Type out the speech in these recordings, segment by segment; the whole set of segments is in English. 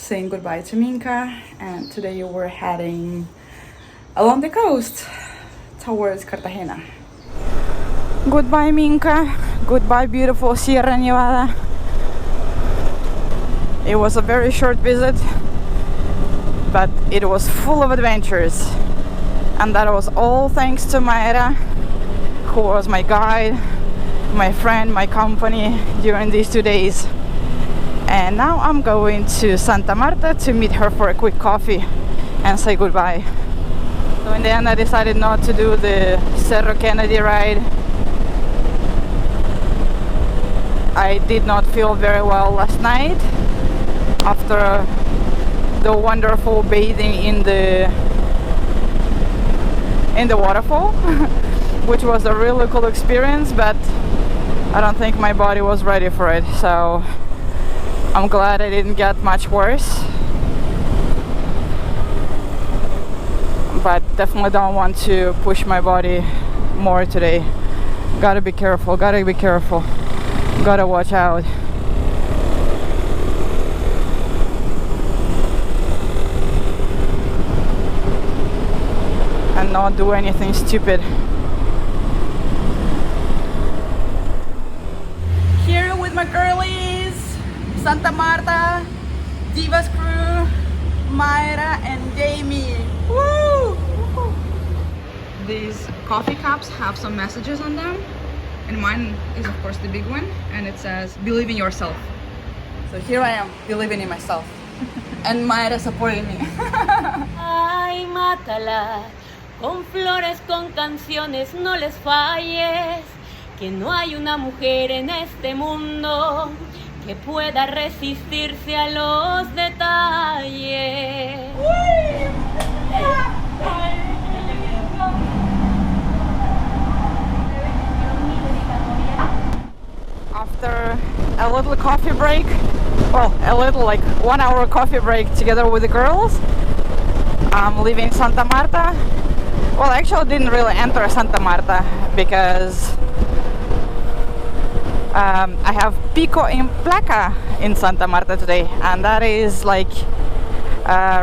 saying goodbye to Minca, and today we're heading along the coast towards Cartagena. Goodbye Minca, goodbye beautiful Sierra Nevada. It was a very short visit, but it was full of adventures, and that was all thanks to Mayra, who was my guide, my friend, my company during these 2 days. And now I'm going to Santa Marta to meet her for a quick coffee and say goodbye. So in the end I decided not to do the Cerro Kennedy ride. I did not feel very well last night after the wonderful bathing in the waterfall, which was a really cool experience, but I don't think my body was ready for it. So I'm glad I didn't get much worse, but definitely don't want to push my body more today. Gotta be careful, gotta watch out. And not do anything stupid. Here with my girlies, Santa Marta, Divas crew, Mayra and Jamie. Woo! These coffee cups have some messages on them, and mine is of course the big one, and it says believe in yourself. So here I am, believing in myself. And Mayra supporting me. Ay, mátala, con flores, con canciones, no les falles, que no hay una mujer en este mundo que pueda resistirse a los detalles. After a little coffee break, well, a little like 1 hour coffee break together with the girls, I'm leaving Santa Marta. Well, actually I didn't really enter Santa Marta because I have Pico in Placa in Santa Marta today, and that is like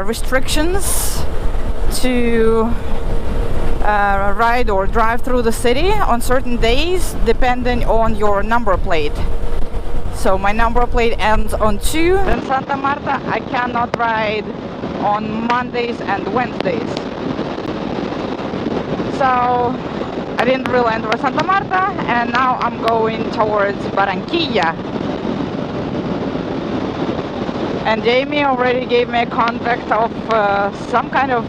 restrictions to ride or drive through the city on certain days depending on your number plate. So my number plate ends on 2. In Santa Marta I cannot ride on Mondays and Wednesdays. So I didn't really enter Santa Marta, and now I'm going towards Barranquilla. And Jamie already gave me a contact of some kind of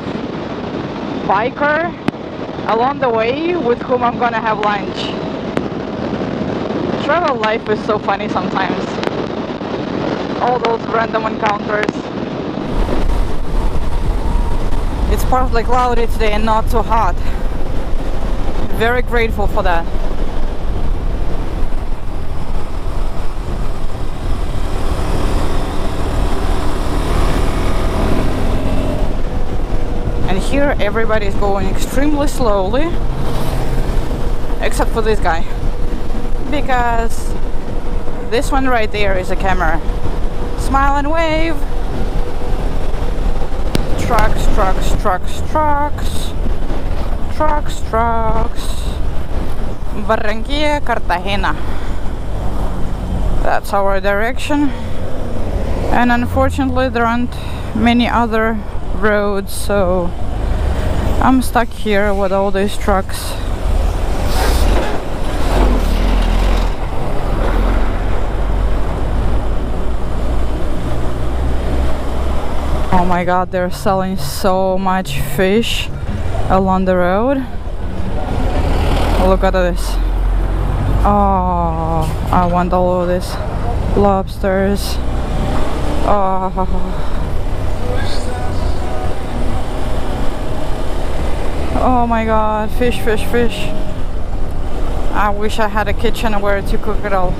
biker along the way with whom I'm gonna have lunch. Travel life is so funny sometimes. All those random encounters. It's partly cloudy today and not too hot. Very grateful for that. And here everybody is going extremely slowly, except for this guy, because this one right there is a camera. Smile and wave. Trucks, trucks, trucks, trucks. Trucks. Barranquilla, Cartagena. That's our direction. And unfortunately there aren't many other roads, so I'm stuck here with all these trucks. Oh my god, they're selling so much fish along the road. Look at this. Oh, I want all of this. Lobsters. Oh. Oh my god, fish. I wish I had a kitchen where to cook it all.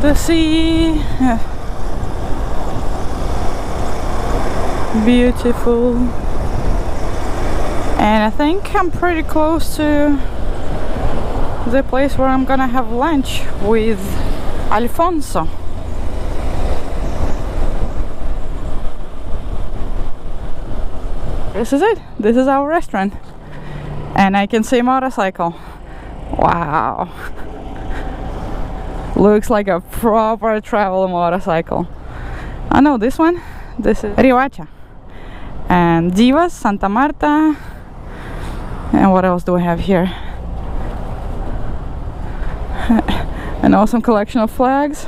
The sea. Beautiful. And I think I'm pretty close to the place where I'm gonna have lunch with Alfonso. this is it. This is our restaurant. And I can see motorcycle. Wow. Looks like a proper travel motorcycle. Oh no, this one. This is Rivacha. And Divas, Santa Marta. And what else do we have here? An awesome collection of flags.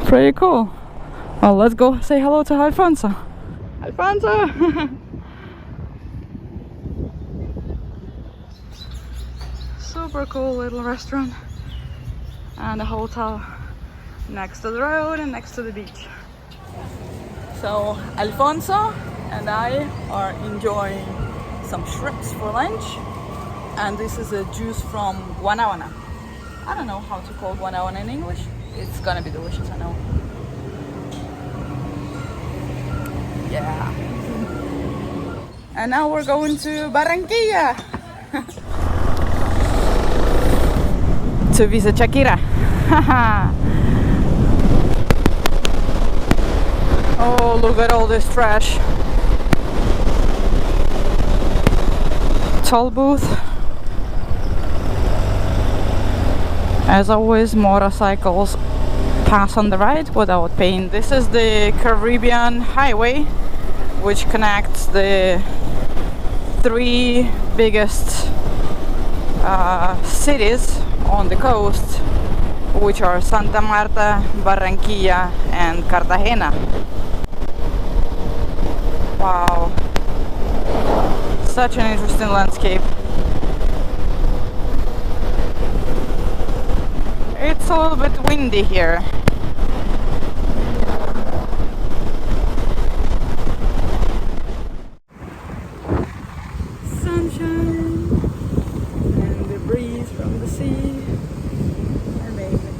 Pretty cool. Well, let's go say hello to Alfonso. Alfonso! Super cool little restaurant. And a hotel next to the road and next to the beach. So Alfonso and I are enjoying some shrimps for lunch. And this is a juice from guanabana. I don't know how to call guanabana in English. It's gonna be delicious, I know. Yeah. And now we're going to Barranquilla to visit Shakira. Oh, look at all this trash. Toll booth. As always, motorcycles pass on the right without paying. This is the Caribbean highway, which connects the three biggest cities on the coast, which are Santa Marta, Barranquilla and Cartagena. Wow, such an interesting landscape. It's a little bit windy here. Sunshine and the breeze from the sea. Amazing.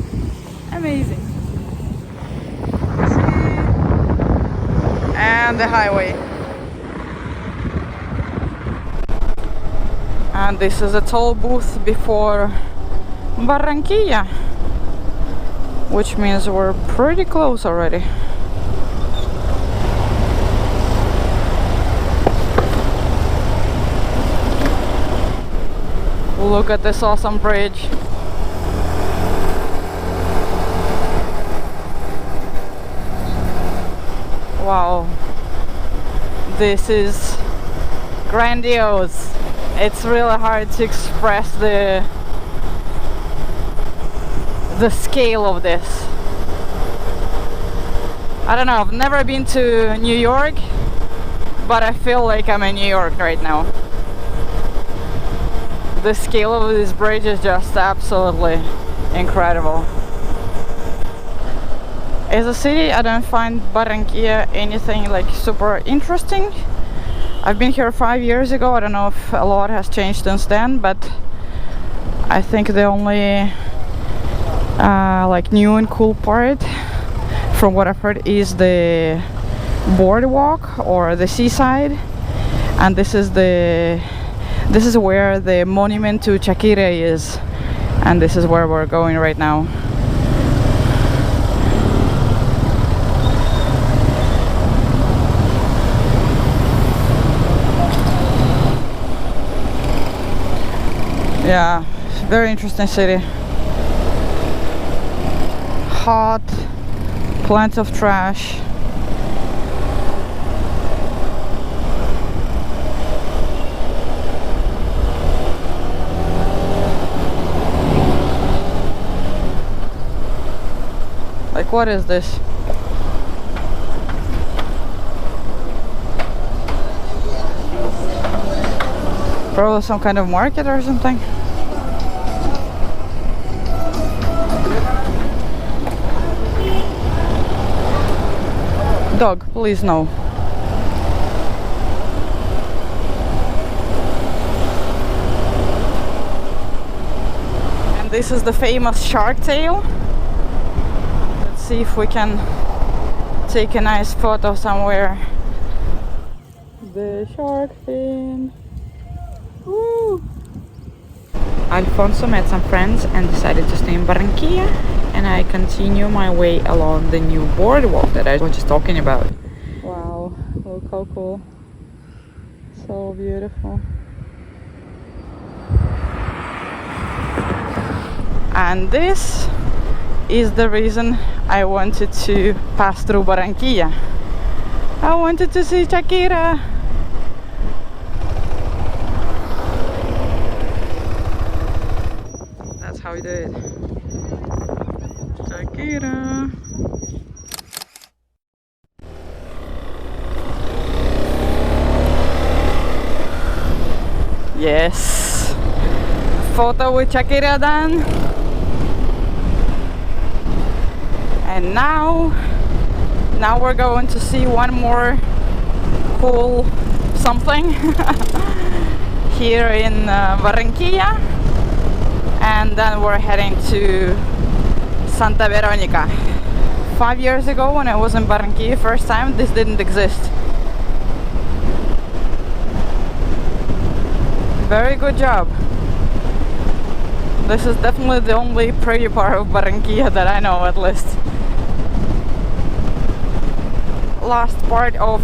Amazing. The sea and the highway. And this is a toll booth before Barranquilla, which means we're pretty close already. Look at this awesome bridge. Wow, this is grandiose. It's really hard to express the scale of this. I don't know, I've never been to New York, but I feel like I'm in New York right now. The scale of this bridge is just absolutely incredible. As a city, I don't find Barranquilla anything like super interesting. I've been here 5 years ago. I don't know if a lot has changed since then, but I think the only like new and cool part, from what I've heard, is the boardwalk or the seaside, and this is where the monument to Shakira is, and this is where we're going right now. Yeah, very interesting city. Hot, plenty of trash. Like, what is this? Probably some kind of market or something. Dog, please no. And this is the famous shark tail. Let's see if we can take a nice photo somewhere. The shark fin. Woo! Alfonso met some friends and decided to stay in Barranquilla, and I continue my way along the new boardwalk that I was just talking about. Wow, look how cool. So beautiful. And this is the reason I wanted to pass through Barranquilla. I wanted to see Shakira. That's how we do it. Shakira. Yes. Photo with Shakira done. And now we're going to see one more cool something here in Barranquilla, and then we're heading to Santa Veronica. 5 years ago when I was in Barranquilla first time, this didn't exist. Very good job. This is definitely the only pretty part of Barranquilla that I know, at least. Last part of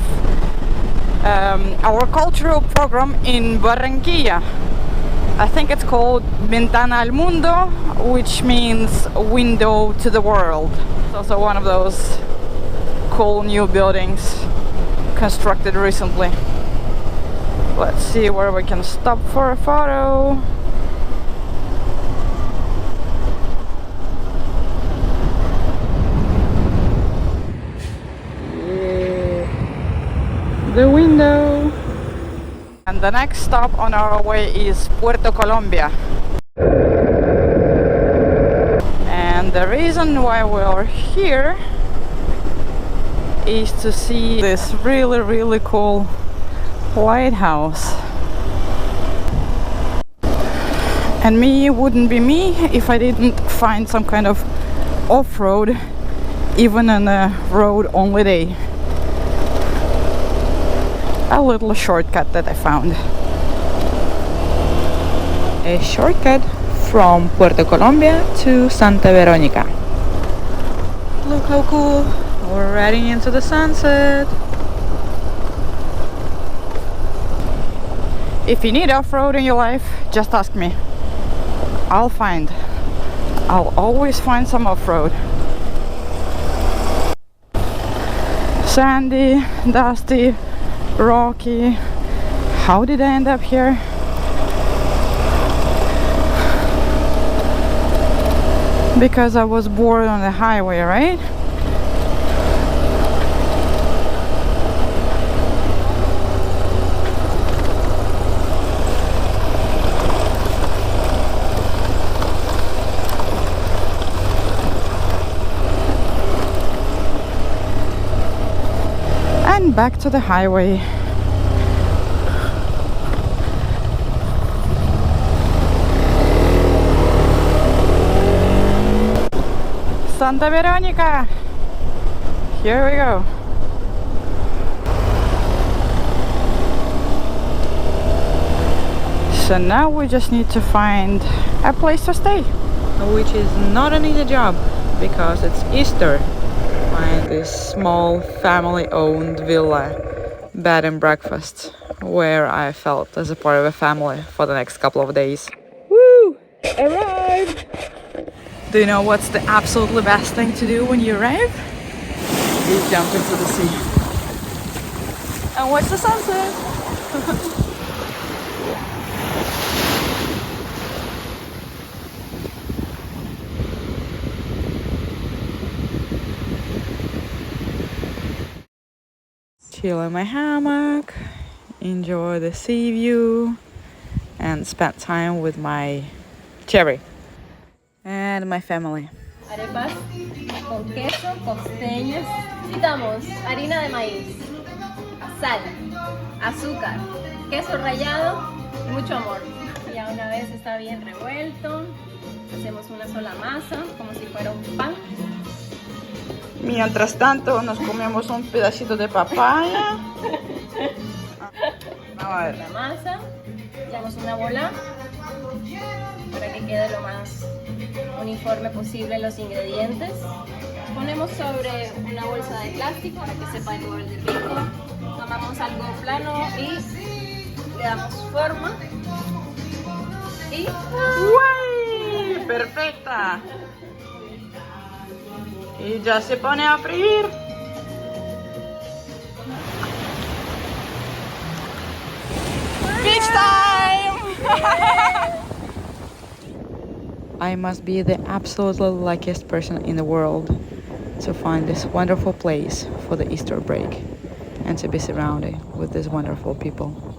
our cultural program in Barranquilla. I think it's called Ventana al Mundo, which means window to the world. It's also one of those cool new buildings constructed recently. Let's see where we can stop for a photo. The window. And the next stop on our way is Puerto Colombia. And the reason why we are here is to see this really cool lighthouse. And me wouldn't be me if I didn't find some kind of off-road, even on a road-only day. A little shortcut that I found. A shortcut from Puerto Colombia to Santa Veronica. Look how cool. We're riding into the sunset. If you need off-road in your life, just ask me. I'll always find some off-road. Sandy, dusty, rocky. How did I end up here? Because I was bored on the highway, right? And back to the highway. Santa Veronica! Here we go. So now we just need to find a place to stay. Which is not an easy job because it's Easter. Find this small family-owned villa bed and breakfast where I felt as a part of a family for the next couple of days. Woo! Arrived! Do you know what's the absolutely best thing to do when you arrive? You jump into the sea and watch the sunset. Chill in my hammock, enjoy the sea view, and spend time with my cherry and my family. Arepas con queso, costeñas. Necesitamos harina de maíz, sal, azúcar, queso rallado y mucho amor. Ya una vez está bien revuelto, hacemos una sola masa como si fuera un pan. Mientras tanto nos comemos un pedacito de papaya. A ver. La masa, hacemos una bola para que quede lo más uniforme posible los ingredientes. Ponemos sobre una bolsa de plástico para que sepa igual de rico. Tomamos algo plano y Le damos forma. Y ¡Uy! ¡Perfecta! Y ya se pone a freír. Beach time! I must be the absolutely luckiest person in the world to find this wonderful place for the Easter break and to be surrounded with these wonderful people.